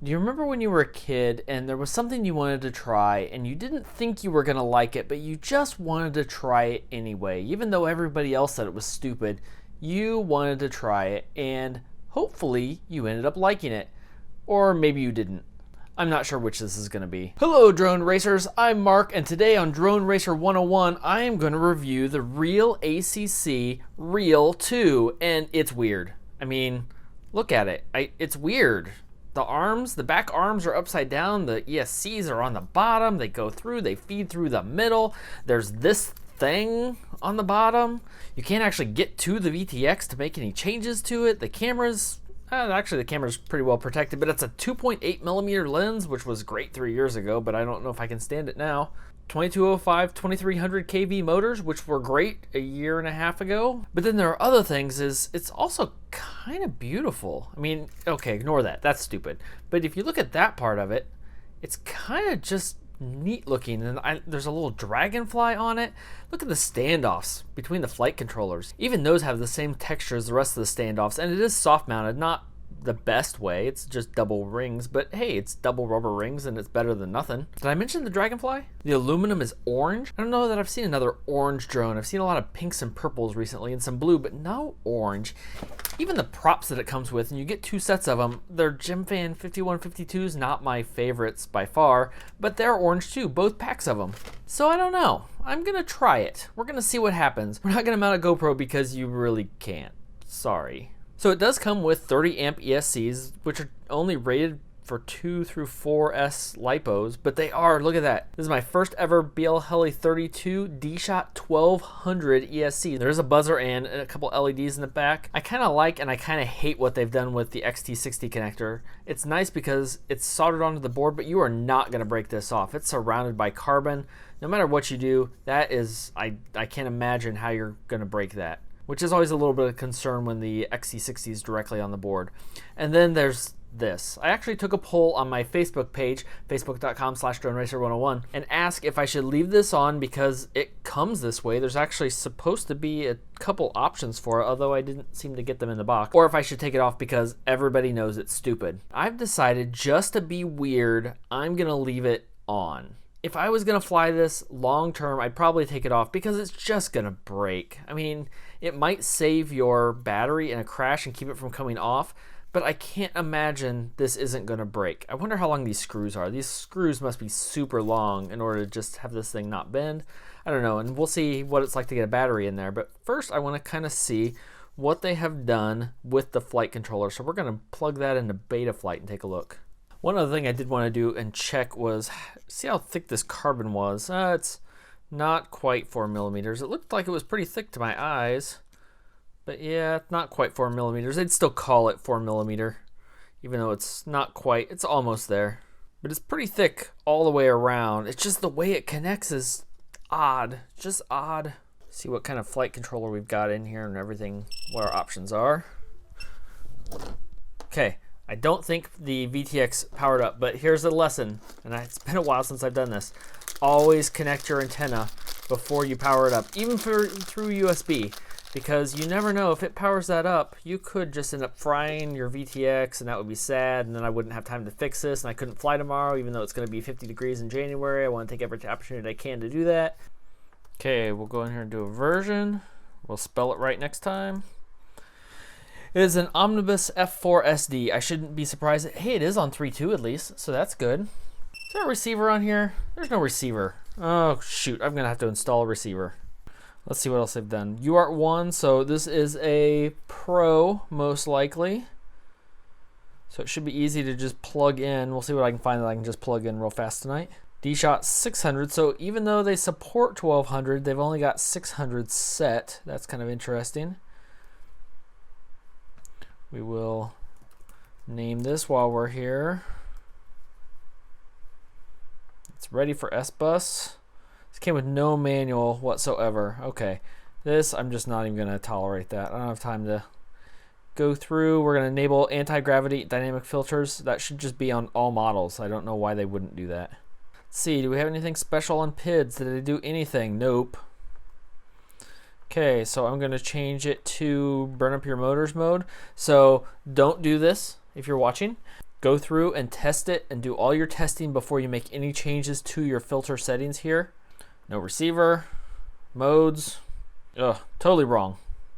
Do you remember when you were a kid and there was something you wanted to try and you didn't think you were going to like it, but you just wanted to try it anyway? Even though everybody else said it was stupid, you wanted to try it and hopefully you ended up liking it. Or maybe you didn't. I'm not sure which this is going to be. Hello drone racers, I'm Mark, and today on Drone Racer 101 I am going to review the RealAcc Real2, and it's weird. I mean, look at it. It's weird. The back arms are upside down, the ESCs are on the bottom, they go through, they feed through the middle, there's this thing on the bottom. You can't actually get to the VTX to make any changes to it. The camera's actually, the camera's pretty well protected, but it's a 2.8mm lens, which was great 3 years ago, but I don't know if I can stand it now. 2205, 2300 kV motors, which were great a year and a half ago. But then there are other things. It's also kind of beautiful. I mean, okay, ignore that. That's stupid. But if you look at that part of it, it's kind of just neat looking, and there's a little dragonfly on it. Look at the standoffs between the flight controllers. Even those have the same texture as the rest of the standoffs, and it is soft mounted, not the best way. It's just double rings, but hey, it's double rubber rings and it's better than nothing. Did I mention the dragonfly? The aluminum is orange. I don't know that I've seen another orange drone. I've seen a lot of pinks and purples recently and some blue, but no orange. Even the props that it comes with, and you get two sets of them, they're Gemfan 5152s, not my favorites by far, but they're orange too, both packs of them. So I don't know. I'm gonna try it. We're gonna see what happens. We're not gonna mount a GoPro because you really can't. Sorry. So it does come with 30 amp ESCs, which are only rated for 2 through 4S lipos, but they are, look at that. This is my first ever BL Heli 32 D-Shot 1200 ESC. There's a buzzer and a couple LEDs in the back. I kind of like and I kind of hate what they've done with the XT60 connector. It's nice because it's soldered onto the board, but you are not gonna break this off. It's surrounded by carbon. No matter what you do, that is, I can't imagine how you're gonna break that, which is always a little bit of concern when the XT60 is directly on the board. And then there's this. I actually took a poll on my Facebook page, facebook.com/DroneRacer101, and asked if I should leave this on because it comes this way. There's actually supposed to be a couple options for it, although I didn't seem to get them in the box. Or if I should take it off because everybody knows it's stupid. I've decided, just to be weird, I'm gonna leave it on. If I was gonna fly this long term, I'd probably take it off because it's just gonna break. I mean, it might save your battery in a crash and keep it from coming off, but I can't imagine this isn't gonna break. I wonder how long these screws are. These screws must be super long in order to just have this thing not bend. I don't know, and we'll see what it's like to get a battery in there. But first I wanna kinda see what they have done with the flight controller. So we're gonna plug that into Betaflight and take a look. One other thing I did want to do and check was see how thick this carbon was. It's not quite 4mm. It looked like it was pretty thick to my eyes, but yeah, not quite 4mm. They'd still call it 4mm, even though it's not quite. It's almost there, but it's pretty thick all the way around. It's just the way it connects is odd, just odd. See what kind of flight controller we've got in here and everything, what our options are. Okay. I don't think the VTX powered up, but here's a lesson, and it's been a while since I've done this. Always connect your antenna before you power it up, even through USB, because you never know, if it powers that up, you could just end up frying your VTX, and that would be sad, and then I wouldn't have time to fix this, and I couldn't fly tomorrow, even though it's gonna be 50 degrees in January. I wanna take every opportunity I can to do that. Okay, we'll go in here and do a version. We'll spell it right next time. It is an Omnibus F4 SD. I shouldn't be surprised. Hey, it is on 3.2 at least, so that's good. Is there a receiver on here? There's no receiver. Oh, shoot. I'm going to have to install a receiver. Let's see what else they've done. UART1, so this is a Pro, most likely. So it should be easy to just plug in. We'll see what I can find that I can just plug in real fast tonight. D-Shot 600, so even though they support 1200, they've only got 600 set. That's kind of interesting. We will name this while we're here. It's ready for S-Bus. This came with no manual whatsoever. Okay, this, I'm just not even gonna tolerate that. I don't have time to go through. We're gonna enable anti-gravity dynamic filters. That should just be on all models. I don't know why they wouldn't do that. Let's see, do we have anything special on PIDs? Did they do anything? Nope. Okay, so I'm gonna change it to burn up your motors mode. So don't do this if you're watching. Go through and test it and do all your testing before you make any changes to your filter settings here. No receiver, modes, ugh, totally wrong.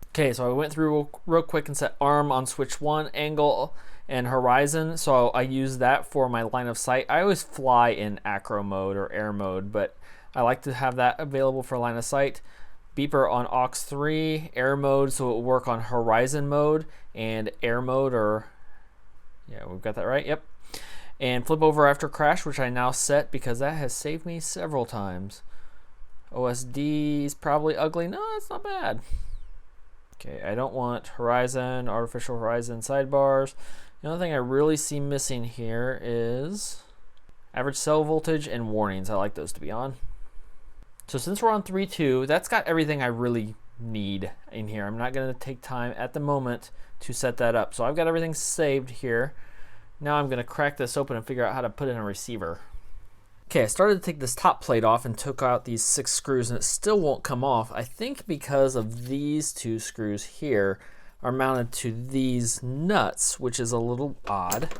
Okay, so I went through real quick and set arm on switch 1, angle and horizon. So I use that for my line of sight. I always fly in acro mode or air mode, but I like to have that available for line of sight. Beeper on aux 3, air mode, so it will work on horizon mode and air mode, or yeah, we've got that right, yep. And flip over after crash, which I now set because that has saved me several times. OSD is probably ugly. No, it's not bad. Okay, I don't want horizon, artificial horizon sidebars. The only thing I really see missing here is average cell voltage and warnings. I like those to be on. So since we're on 3.2, that's got everything I really need in here. I'm not going to take time at the moment to set that up. So I've got everything saved here. Now I'm going to crack this open and figure out how to put in a receiver. Okay, I started to take this top plate off and took out these 6 screws, and it still won't come off. I think because of these 2 screws here are mounted to these nuts, which is a little odd.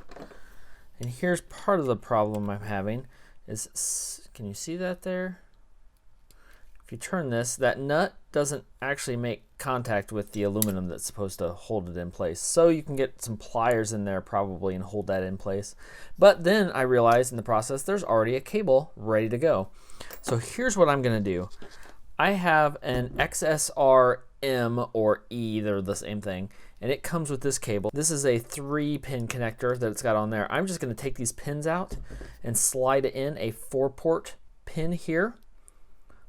And here's part of the problem I'm having is, can you see that there? If you turn this, that nut doesn't actually make contact with the aluminum that's supposed to hold it in place. So you can get some pliers in there probably and hold that in place. But then I realized in the process there's already a cable ready to go. So here's what I'm going to do. I have an xsr-m or E, they're the same thing, and it comes with this cable. This is a 3-pin connector that it's got on there. I'm just going to take these pins out and slide in a 4-port pin here.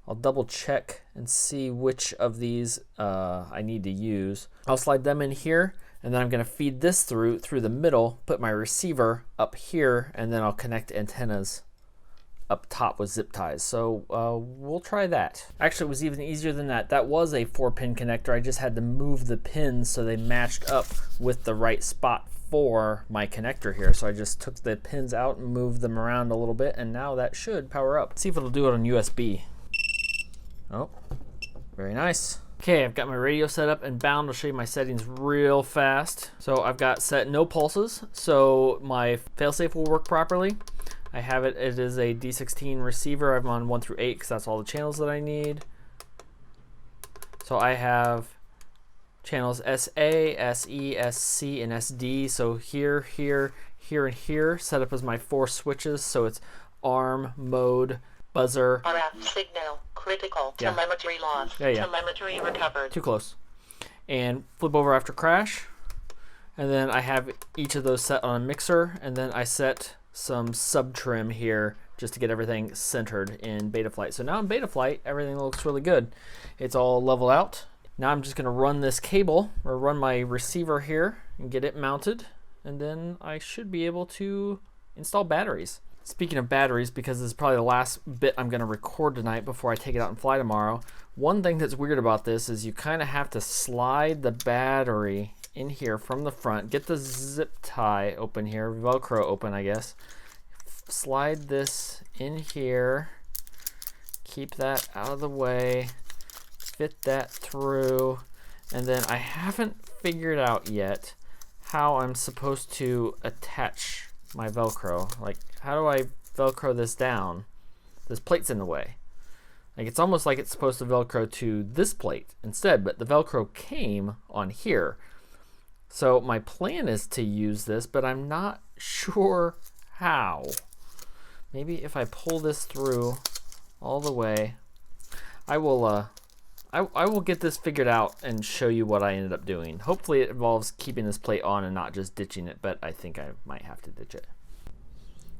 I'll double check and see which of these I need to use. I'll slide them in here, and then I'm going to feed this through the middle, put my receiver up here, and then I'll connect antennas up top with zip ties. So we'll try that. Actually, it was even easier than that. That was a 4-pin connector. I just had to move the pins so they matched up with the right spot for my connector here. So I just took the pins out and moved them around a little bit, and now that should power up. Let's see if it'll do it on USB. Oh, very nice. Okay, I've got my radio set up and bound. I'll show you my settings real fast. So I've got set no pulses, so my failsafe will work properly. I have it is a D16 receiver. I'm on 1 through 8 because that's all the channels that I need. So I have channels SA, SE, SC, and SD. So here, here, here, and here set up as my 4 switches. So it's arm, mode, buzzer. RF signal critical. Yeah. Telemetry lost. Yeah. Telemetry recovered. Too close. And flip over after crash. And then I have each of those set on a mixer, and then I set some sub trim here just to get everything centered in Betaflight. So now in Betaflight, everything looks really good. It's all leveled out. Now I'm just going to run this cable, or run my receiver here and get it mounted, and then I should be able to install batteries. Speaking of batteries, because this is probably the last bit I'm going to record tonight before I take it out and fly tomorrow, one thing that's weird about this is you kind of have to slide the battery in here from the front, get the zip tie open here, Velcro open I guess, slide this in here, keep that out of the way, fit that through, and then I haven't figured out yet how I'm supposed to attach my Velcro. Like, how do I Velcro this down? This plate's in the way. Like, it's almost like it's supposed to Velcro to this plate instead, but the Velcro came on here. So my plan is to use this, but I'm not sure how. Maybe if I pull this through all the way, I will get this figured out and show you what I ended up doing. Hopefully it involves keeping this plate on and not just ditching it, but I think I might have to ditch it.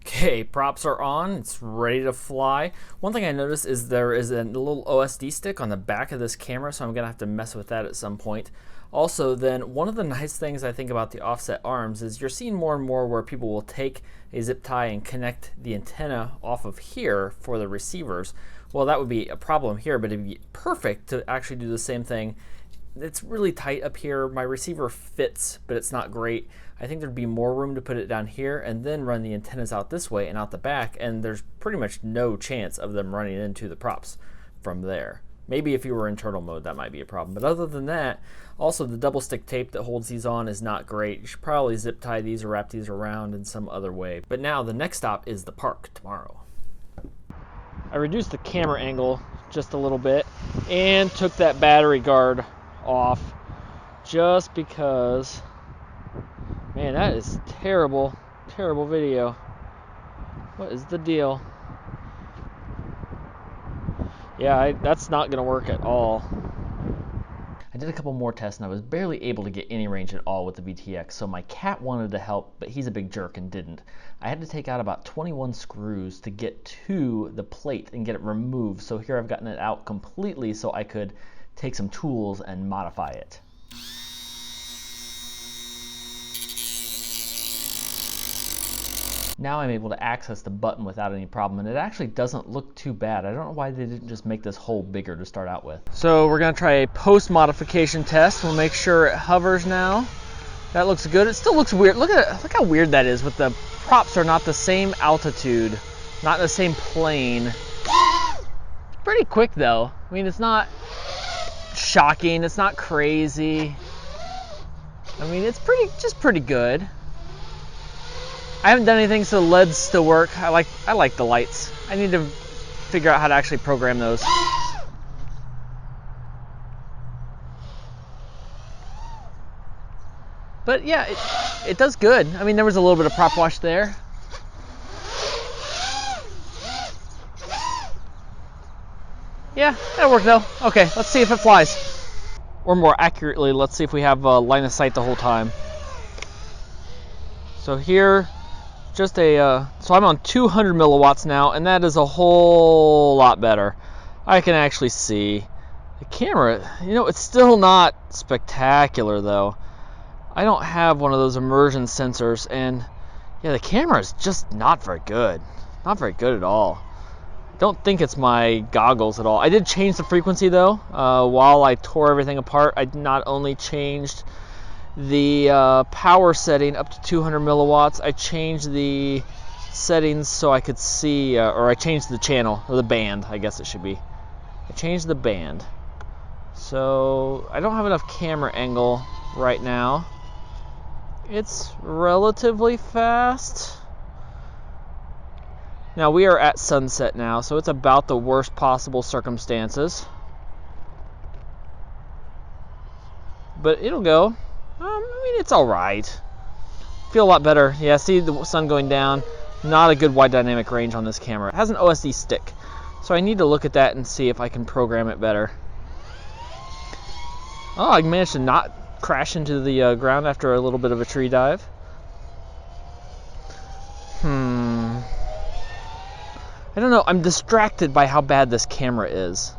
Okay, props are on, it's ready to fly. One thing I noticed is there is a little OSD stick on the back of this camera, so I'm gonna have to mess with that at some point. Also then, one of the nice things I think about the offset arms is you're seeing more and more where people will take a zip tie and connect the antenna off of here for the receivers. Well, that would be a problem here, but it'd be perfect to actually do the same thing. It's really tight up here. My receiver fits, but it's not great. I think there'd be more room to put it down here and then run the antennas out this way and out the back, and there's pretty much no chance of them running into the props from there. Maybe if you were in turtle mode, that might be a problem. But other than that, also the double stick tape that holds these on is not great. You should probably zip tie these or wrap these around in some other way. But now the next stop is the park tomorrow. I reduced the camera angle just a little bit and took that battery guard off just because, man, that is terrible, terrible video. What is the deal? Yeah, that's not gonna work at all. I did a couple more tests and I was barely able to get any range at all with the VTX, so my cat wanted to help, but he's a big jerk and didn't. I had to take out about 21 screws to get to the plate and get it removed, so here I've gotten it out completely so I could take some tools and modify it. Now I'm able to access the button without any problem, and it actually doesn't look too bad. I don't know why they didn't just make this hole bigger to start out with. So we're gonna try a post-modification test. We'll make sure it hovers now. That looks good. It still looks weird. Look at it. Look how weird that is with the props are not the same altitude, not in the same plane. It's pretty quick though. I mean, it's not shocking. It's not crazy. I mean, it's pretty good. I haven't done anything so the LEDs still work. I like the lights. I need to figure out how to actually program those. But yeah, it does good. I mean, there was a little bit of prop wash there. Yeah, that'll work though. Okay, let's see if it flies. Or more accurately, let's see if we have line of sight the whole time. So here, so I'm on 200 milliwatts now, and that is a whole lot better. I can actually see the camera. You know, it's still not spectacular though. I don't have one of those immersion sensors, and yeah, the camera is just not very good. Not very good at all. Don't think it's my goggles at all. I did change the frequency though. While I tore everything apart, I not only changed the power setting up to 200 milliwatts, I changed the settings so I could see, or I changed the channel, or the band, I guess it should be. I changed the band. So I don't have enough camera angle right now. It's relatively fast. Now we are at sunset now, so it's about the worst possible circumstances. But it'll go. I mean, it's all right. Feel a lot better. Yeah, see the sun going down. Not a good wide dynamic range on this camera. It has an OSD stick, so I need to look at that and see if I can program it better. Oh, I managed to not crash into the ground after a little bit of a tree dive. I don't know. I'm distracted by how bad this camera is.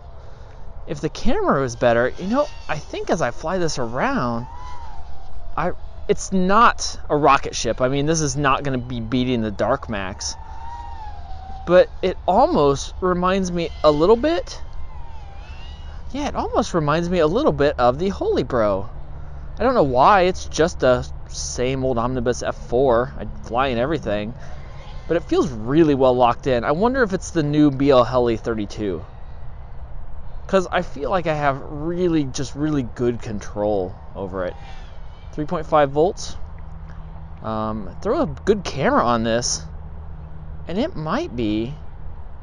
If the camera was better, you know, I think as I fly this around, it's not a rocket ship. I mean, this is not going to be beating the Dark Max. But it almost reminds me a little bit. Yeah, it almost reminds me a little bit of the Holy Bro. I don't know why. It's just a same old Omnibus F4. I fly in everything. But it feels really well locked in. I wonder if it's the new BL Heli 32. Because I feel like I have really good control over it. 3.5 volts. Throw a good camera on this, and it might be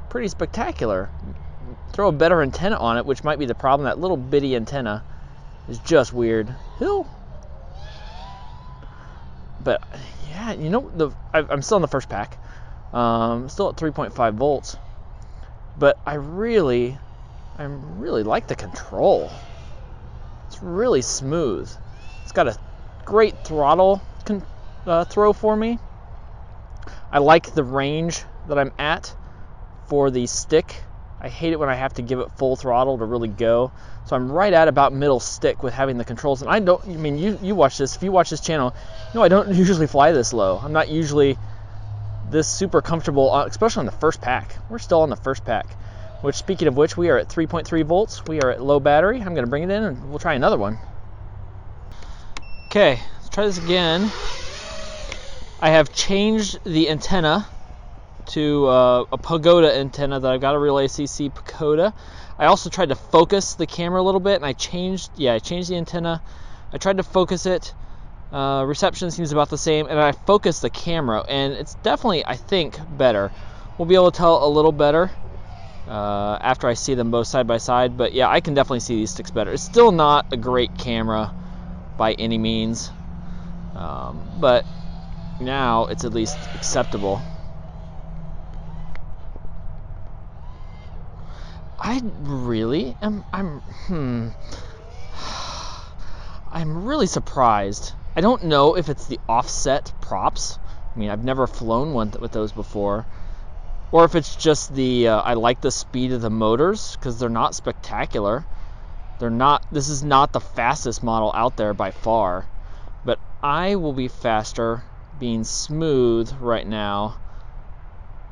pretty spectacular. Throw a better antenna on it, which might be the problem. That little bitty antenna is just weird. But yeah, you know, I'm still in the first pack. Still at 3.5 volts. But I really like the control. It's really smooth. It's got a great throttle throw for me. I like the range that I'm at for the stick. I hate it when I have to give it full throttle to really go. So I'm right at about middle stick with having the controls. And you watch this. If you watch this channel, you know I don't usually fly this low. I'm not usually this super comfortable, especially on the first pack. We're still on the first pack. Which, speaking of which, we are at 3.3 volts. We are at low battery. I'm going to bring it in and we'll try another one. Okay, let's try this again. I have changed the antenna to a pagoda antenna that I've got, a RealAcc pagoda. I also tried to focus the camera a little bit, and I changed the antenna. I tried to focus it. Reception seems about the same, and I focused the camera, and it's definitely, I think, better. We'll be able to tell a little better after I see them both side by side, but yeah, I can definitely see these sticks better. It's still not a great camera by any means, but now it's at least acceptable. I really am. I'm really surprised. I don't know if it's the offset props. I mean, I've never flown one with those before, or if it's just the I like the speed of the motors, because they're not spectacular. They're not. This is not the fastest model out there by far, but I will be faster being smooth right now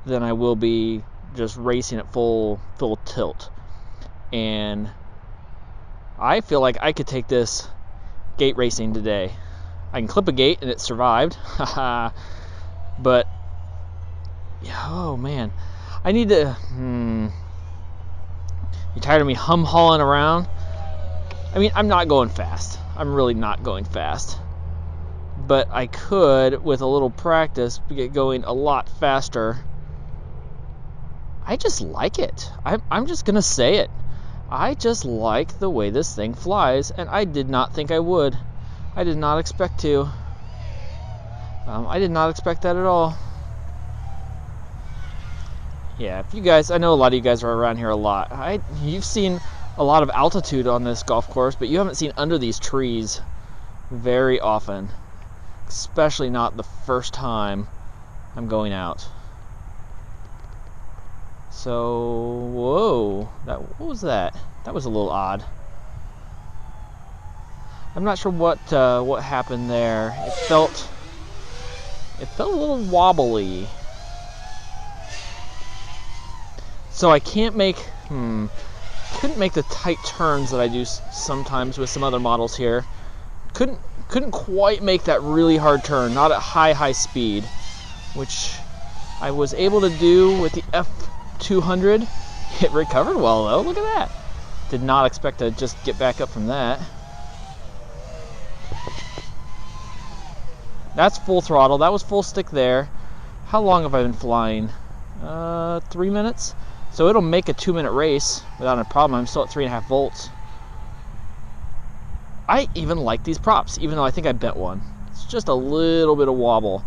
than I will be just racing at full tilt. And I feel like I could take this gate racing today. I can clip a gate and it survived. But oh man, I need to you tired of me hauling around? I mean, I'm not going fast. I'm really not going fast. But I could, with a little practice, get going a lot faster. I just like it. I'm just gonna say it. I just like the way this thing flies, and I did not think I would. I did not expect to. I did not expect that at all. Yeah, if you guys, I know a lot of you guys are around here a lot. You've seen a lot of altitude on this golf course, but you haven't seen under these trees very often. Especially not the first time I'm going out. So, whoa, what was that? That was a little odd. I'm not sure what happened there. It felt a little wobbly. So I can't make couldn't make the tight turns that I do sometimes with some other models here. Couldn't quite make that really hard turn, not at high speed, which I was able to do with the F200. It recovered well though, look at that. Did not expect to just get back up from that. That's full throttle, that was full stick there. How long have I been flying? 3 minutes? So it'll make a 2-minute race without a problem. I'm still at 3.5 volts. I even like these props, even though I think I bent one. It's just a little bit of wobble.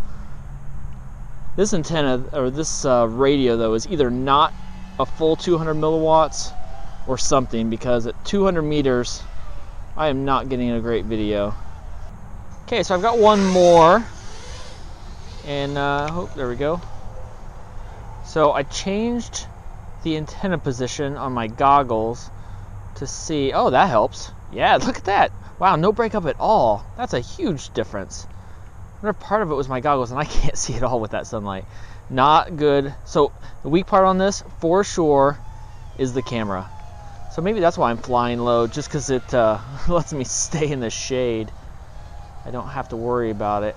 This antenna, or this radio though, is either not a full 200 milliwatts or something, because at 200 meters, I am not getting a great video. Okay, so I've got one more, and there we go. So I changed the antenna position on my goggles to see. Oh, that helps. Yeah, look at that. Wow, no breakup at all. That's a huge difference. I wonder if part of it was my goggles and I can't see it all with that sunlight. Not good. So the weak part on this, for sure, is the camera. So maybe that's why I'm flying low, just because it lets me stay in the shade. I don't have to worry about it.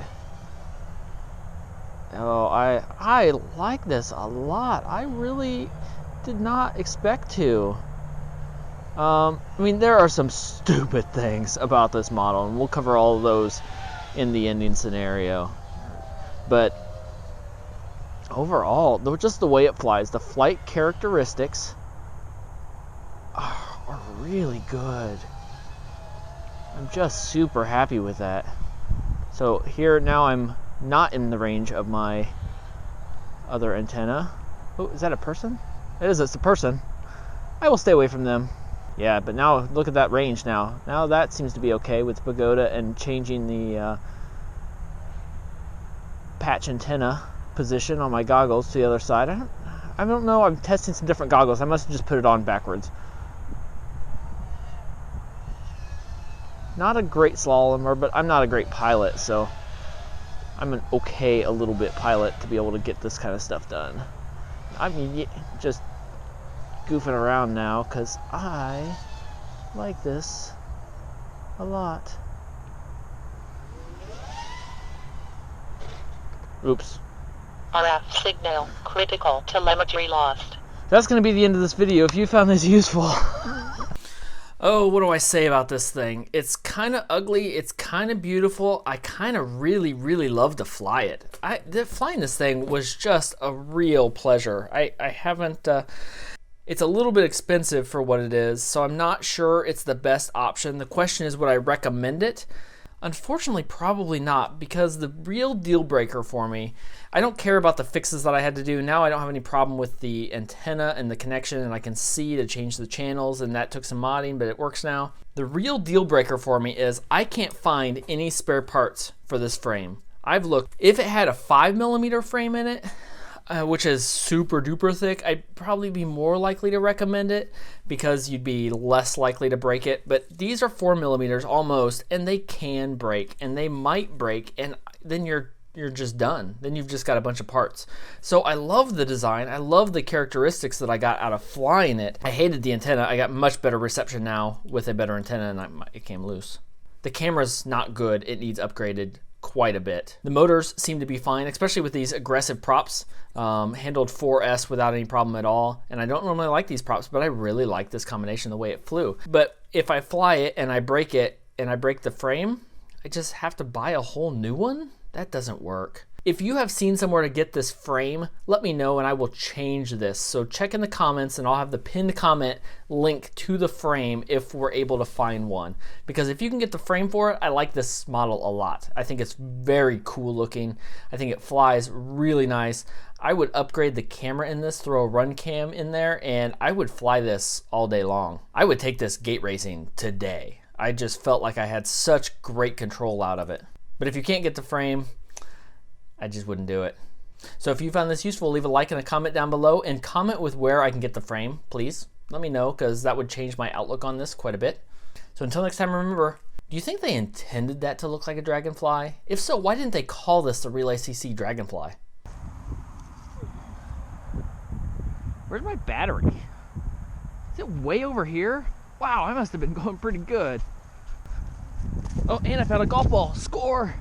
Oh, I like this a lot. I really did not expect to. I mean, there are some stupid things about this model, and we'll cover all of those in the ending scenario. But overall, just the way it flies, the flight characteristics are really good. I'm just super happy with that. So here now I'm not in the range of my other antenna. Oh, is that a person? It is, it's a person. I will stay away from them. Yeah, but now look at that range now. Now that seems to be okay with pagoda and changing the patch antenna position on my goggles to the other side. I don't know, I'm testing some different goggles. I must have just put it on backwards. Not a great slalomer, but I'm not a great pilot, so I'm an okay a little bit pilot to be able to get this kind of stuff done. I mean, just goofing around now because I like this a lot. Oops. RF signal critical. Telemetry lost. That's going to be the end of this video. If you found this useful. Oh, what do I say about this thing? It's kind of ugly. It's kind of beautiful. I kind of really love to fly it. Flying this thing was just a real pleasure. I haven't... It's a little bit expensive for what it is, so I'm not sure it's the best option. The question is, would I recommend it? Unfortunately, probably not, because the real deal breaker for me, I don't care about the fixes that I had to do. Now I don't have any problem with the antenna and the connection, and I can see to change the channels, and that took some modding, but it works now. The real deal breaker for me is I can't find any spare parts for this frame. I've looked. If it had a 5mm frame in it, which is super duper thick, I'd probably be more likely to recommend it because you'd be less likely to break it. But these are 4mm almost, and they can break, and they might break, and then you're just done. Then you've just got a bunch of parts. So I love the design. I love the characteristics that I got out of flying it. I hated the antenna. I got much better reception now with a better antenna, and it came loose. The camera's not good. It needs upgraded quite a bit. The motors seem to be fine, especially with these aggressive props. Handled 4S without any problem at all. And I don't normally like these props, but I really like this combination, the way it flew. But if I fly it and I break it and I break the frame, I just have to buy a whole new one? That doesn't work. If you have seen somewhere to get this frame, let me know and I will change this. So check in the comments and I'll have the pinned comment link to the frame if we're able to find one. Because if you can get the frame for it, I like this model a lot. I think it's very cool looking. I think it flies really nice. I would upgrade the camera in this, throw a run cam in there, and I would fly this all day long. I would take this gate racing today. I just felt like I had such great control out of it. But if you can't get the frame, I just wouldn't do it. So if you found this useful, leave a like and a comment down below, and comment with where I can get the frame, please. Let me know, because that would change my outlook on this quite a bit. So until next time, remember, do you think they intended that to look like a dragonfly? If so, why didn't they call this the RealAcc Dragonfly? Where's my battery? Is it way over here? Wow, I must have been going pretty good. Oh, and I found a golf ball. Score!